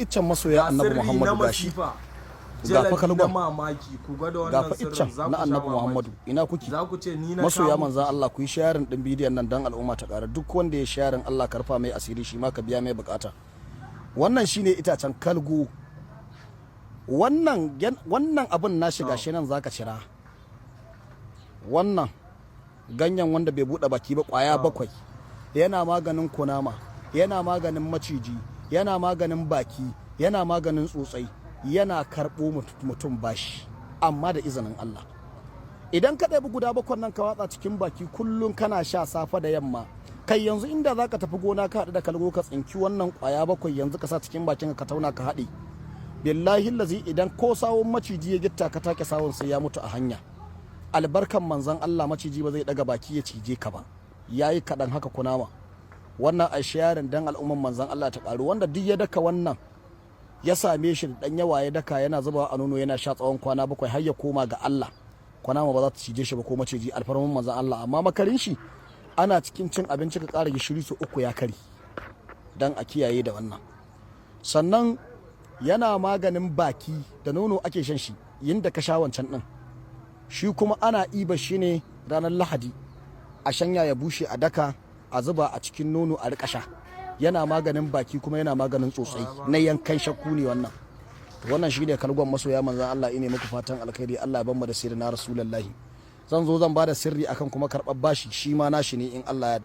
iccen masoya annabi Muhammadu gashi ga fa kalgon mamaki ku ga da ga wannan fa iccen na annabi Muhammadu ina kuke za ku ce ni na masoya manzan Allah ku yi sharing din bidiyon nan dan al'umma ta ƙara duk wanda ya sharing Allah karfa mai asiri shi ma ka biya mai bukata wannan shine itacen kalgo wannan abin na shiga shi nan zaka cira wannan ganyen wanda bai bude baki ba kwaya 7 yana maganin kunama yana maganin maciji yana maganin baki yana maganin tsotsai yana karɓo mutum bashi amma da izinin Allah idan ka ɗabi guda 7 nan ka watsa cikin baki kullum kana sha safa da yamma kai yanzu inda za ka tafi gona ka haɗu da kalgo ka tsinki wannan ƙwaya 7 yanzu ka sa cikin bakin ka tauna ka haɗe billahi lazi idan ko sawun maciji ya gitta ka take sawun sai ya mutu a hanya albarkan manzon Allah maciji ba zai daga baki ya cije ka ba yayi kaɗan haka kunama wannan a sharing dan al'umman manzon Allah ta ƙaru wanda duk ya daka wannan ya same shi da dan yawa ya daka yana zubawa a nono yana sha tsawon kwana 7 har ya koma ga Allah kunama ba za ta cije shi ba ko maciji alfarman manzon Allah amma makarin shi ana cikin cin abinci ka ƙara gishiri su 3 ya kari dan a kiyaye da wannan sannan yana maganin baki da nono ake shan shi yinda ka sha wancan din shi kuma ana iba shi ne ranar Lahadi a shanya ya bushe a daka a zuba a cikin nono a rika sha yana maganin baki kuma yana maganin tsotsai na yankan shakku ne wannan shi ne kalgon masoya manzan Allah ine muku fatan alkhairi Allah ya bamu da sirri na rasulullahi zan zo zan bada sirri akan kuma karɓar bashi shi ma nashi ne in Allah ya